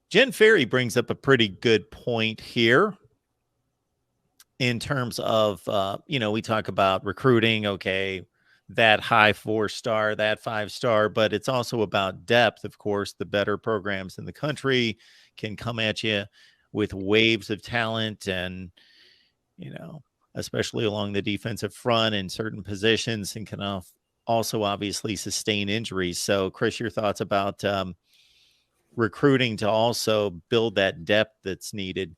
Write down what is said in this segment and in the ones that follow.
Jen Ferry brings up a pretty good point here in terms of, we talk about recruiting, okay, that high 4-star, that 5-star, but it's also about depth. Of course, the better programs in the country can come at you with waves of talent and, especially along the defensive front in certain positions, and can also obviously sustain injuries. So, Chris, your thoughts about recruiting to also build that depth that's needed?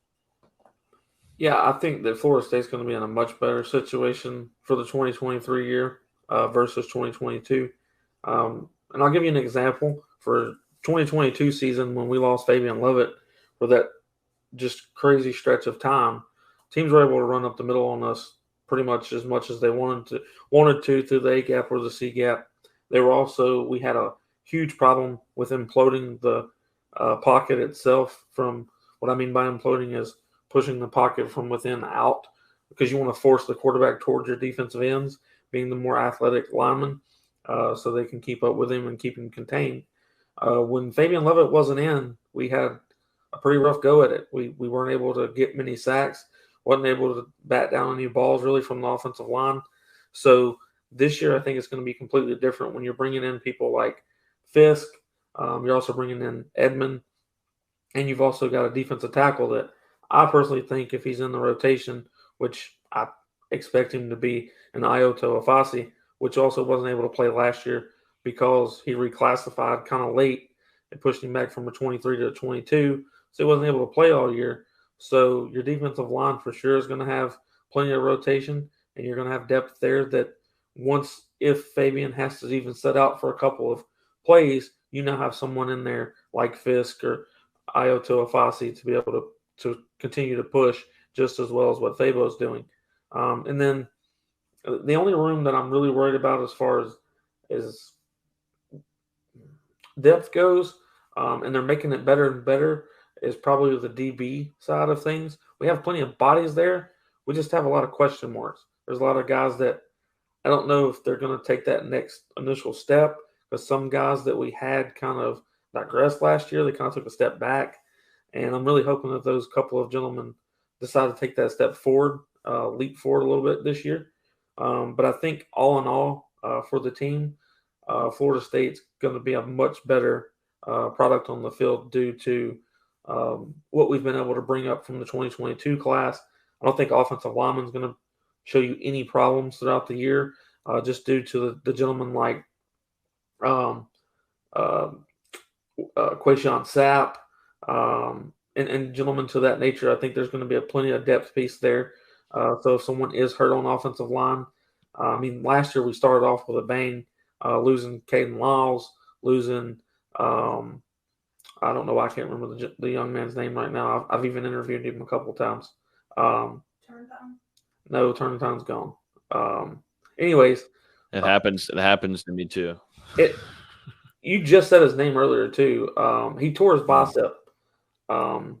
Yeah, I think that Florida State's going to be in a much better situation for the 2023 year versus 2022. And I'll give you an example. For 2022 season, when we lost Fabian Lovett for that just crazy stretch of time, teams were able to run up the middle on us pretty much as they wanted to through the A gap or the C gap. We had a huge problem with imploding the pocket itself. From what I mean by imploding is pushing the pocket from within out, because you want to force the quarterback towards your defensive ends, being the more athletic linemen, so they can keep up with him and keep him contained. When Fabian Lovett wasn't in, we had a pretty rough go at it. We weren't able to get many sacks, wasn't able to bat down any balls really from the offensive line. So this year, I think it's going to be completely different when you're bringing in people like Fisk. You're also bringing in Edmond, and you've also got a defensive tackle that I personally think, if he's in the rotation, which I expect him to be, an Ioto Afasi, which also wasn't able to play last year because he reclassified kind of late. It pushed him back from a 23 to a 22, so he wasn't able to play all year. So your defensive line for sure is going to have plenty of rotation, and you're going to have depth there that once, if Fabian has to even set out for a couple of plays, you now have someone in there like Fisk or Ioto Afasi to be able to continue to push just as well as what Fabo's doing. And then the only room that I'm really worried about as far as depth goes, and they're making it better and better, is probably the DB side of things. We have plenty of bodies there. We just have a lot of question marks. There's a lot of guys that I don't know if they're going to take that next initial step, because some guys that we had kind of digressed last year. They kind of took a step back. And I'm really hoping that those couple of gentlemen decide to take that step forward, leap forward a little bit this year. But I think all in all, for the team, Florida State's going to be a much better product on the field due to what we've been able to bring up from the 2022 class. I don't think offensive lineman is going to show you any problems throughout the year, just due to the gentlemen like Quayshawn Sapp, and gentlemen to that nature. I think there's going to be a plenty of depth piece there. So if someone is hurt on offensive line, last year we started off with a bang, losing Caden Lyles, losing I don't know why I can't remember the young man's name right now. I've even interviewed him a couple times. Turntime? No, Turntime's gone. Anyways, it happens. It happens to me too. You just said his name earlier too. He tore his bicep. Played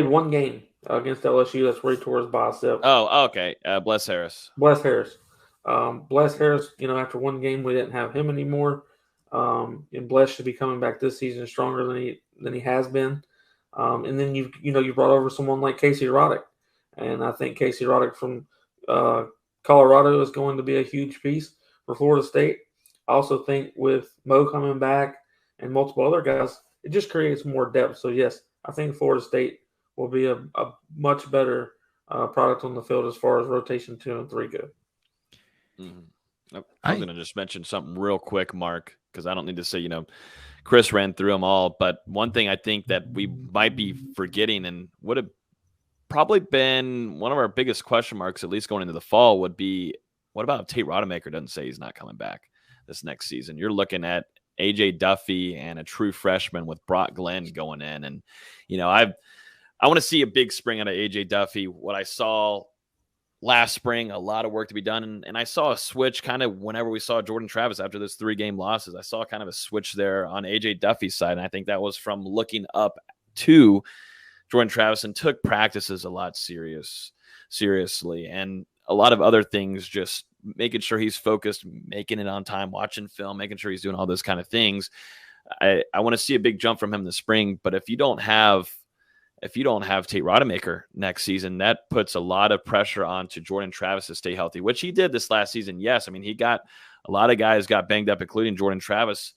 one game against LSU. That's where he tore his bicep. Oh, okay. Bless Harris. Bless Harris. After one game, we didn't have him anymore. And Bless should be coming back this season stronger than he has been. And then you brought over someone like Casey Roddick, and I think Casey Roddick from Colorado is going to be a huge piece for Florida State. I also think with Mo coming back and multiple other guys, it just creates more depth. So yes, I think Florida State will be a much better product on the field as far as rotation 2 and 3 go. Mm-hmm. I was going to just mention something real quick, Mark, because I don't need to say, Chris ran through them all. But one thing I think that we might be forgetting and would have probably been one of our biggest question marks, at least going into the fall, would be, what about if Tate Rodemaker doesn't say he's not coming back this next season? You're looking at A.J. Duffy and a true freshman with Brock Glenn going in. And, I want to see a big spring out of A.J. Duffy. What I saw last spring, a lot of work to be done. And I saw a switch kind of whenever we saw Jordan Travis after those 3-game losses. I saw kind of a switch there on A.J. Duffy's side. And I think that was from looking up to Jordan Travis and took practices a lot seriously. And a lot of other things, just making sure he's focused, making it on time, watching film, making sure he's doing all those kind of things. I want to see a big jump from him in the spring. But if you don't have Tate Rodemaker next season, that puts a lot of pressure onto Jordan Travis to stay healthy, which he did this last season. Yes, I mean, he got a lot of guys got banged up, including Jordan Travis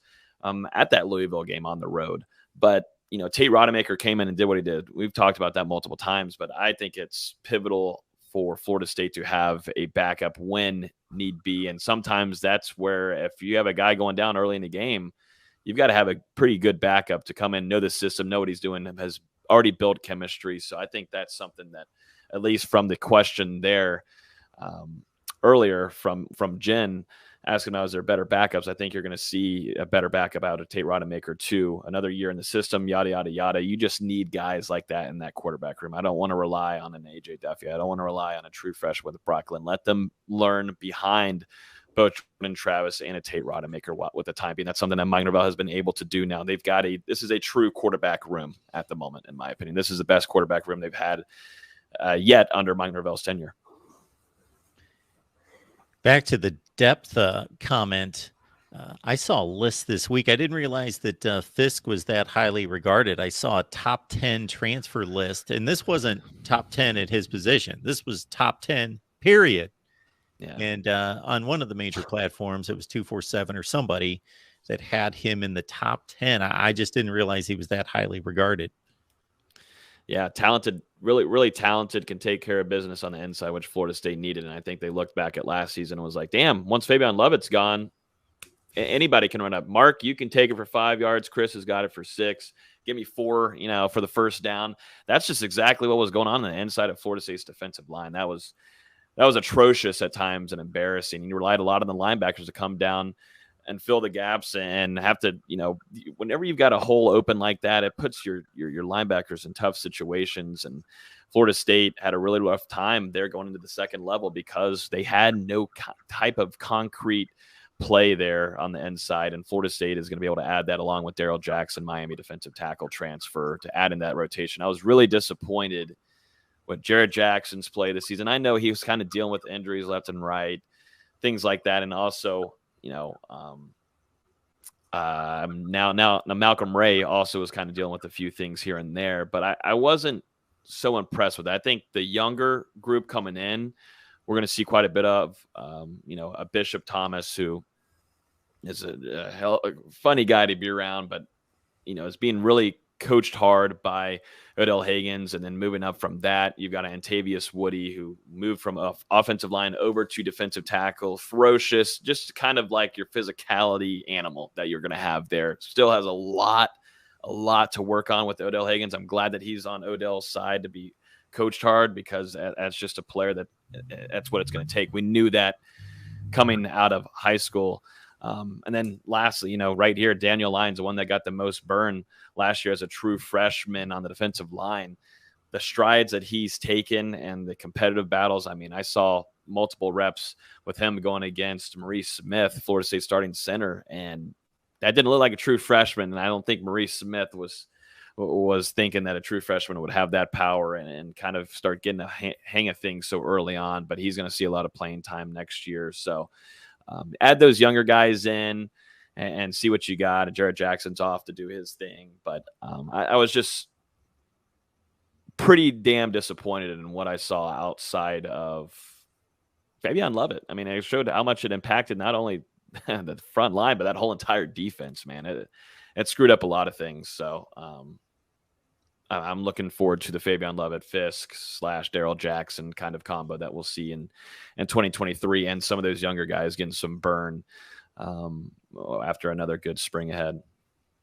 at that Louisville game on the road. But, Tate Rodemaker came in and did what he did. We've talked about that multiple times, but I think it's pivotal for Florida State to have a backup when need be. And sometimes that's where if you have a guy going down early in the game, you've got to have a pretty good backup to come in, know the system, know what he's doing, has already built chemistry. So I think that's something that, at least from the question there earlier from Jen asking about, is there better backups? I think you're going to see a better backup out of Tate Rodemaker too. Another year in the system, yada, yada, yada. You just need guys like that in that quarterback room. I don't want to rely on an AJ Duffy. I don't want to rely on a true freshman with Brooklyn. Let them learn behind both Jordan Travis and a Tate Rodemaker with the time being. That's something that Mike Norvell has been able to do now. They've got this is a true quarterback room at the moment, in my opinion. This is the best quarterback room they've had yet under Mike Norvell's tenure. Back to the depth comment. I saw a list this week. I didn't realize that Fisk was that highly regarded. I saw a top 10 transfer list, and this wasn't top 10 at his position. This was top 10, period. Yeah. And on one of the major platforms, it was 247 or somebody that had him in the top 10. I just didn't realize he was that highly regarded. Yeah, talented, really, really talented, can take care of business on the inside, which Florida State needed. And I think they looked back at last season and was like, damn, once Fabian Lovett's gone, anybody can run up. Mark, you can take it for 5 yards. Chris has got it for 6. Give me 4, for the first down. That's just exactly what was going on the inside of Florida State's defensive line. That was atrocious at times and embarrassing. You relied a lot on the linebackers to come down and fill the gaps and have to, whenever you've got a hole open like that, it puts your linebackers in tough situations. And Florida State had a really rough time there going into the second level because they had no type of concrete play there on the inside. And Florida State is going to be able to add that along with Daryl Jackson, Miami defensive tackle transfer, to add in that rotation. I was really disappointed with Jared Jackson's play this season. I know he was kind of dealing with injuries left and right, things like that. And also, now Malcolm Ray also was kind of dealing with a few things here and there, but I wasn't so impressed with that. I think the younger group coming in, we're going to see quite a bit of, a Bishop Thomas, who is a funny guy to be around, but, is being really coached hard by Odell Higgins. And then moving up from that, you've got Antavius Woody, who moved from offensive line over to defensive tackle. Ferocious, just kind of like your physicality animal that you're going to have there. Still has a lot to work on with Odell Higgins. I'm glad that he's on Odell's side to be coached hard, because that's just a player that's what it's going to take. We knew that coming out of high school. And then lastly, right here, Daniel Lyons, the one that got the most burn last year as a true freshman on the defensive line. The strides that he's taken and the competitive battles. I mean, I saw multiple reps with him going against Maurice Smith, Florida State starting center, and that didn't look like a true freshman. And I don't think Maurice Smith was thinking that a true freshman would have that power and kind of start getting a hang of things so early on. But he's going to see a lot of playing time next year. So add those younger guys in and see what you got. And Jared Jackson's off to do his thing. But I was just pretty damn disappointed in what I saw outside of Fabian Lovett. I mean, it showed how much it impacted not only the front line, but that whole entire defense, man. It screwed up a lot of things. So I'm looking forward to the Fabian Lovett Fisk / Daryl Jackson kind of combo that we'll see in 2023, and some of those younger guys getting some burn after another good spring ahead.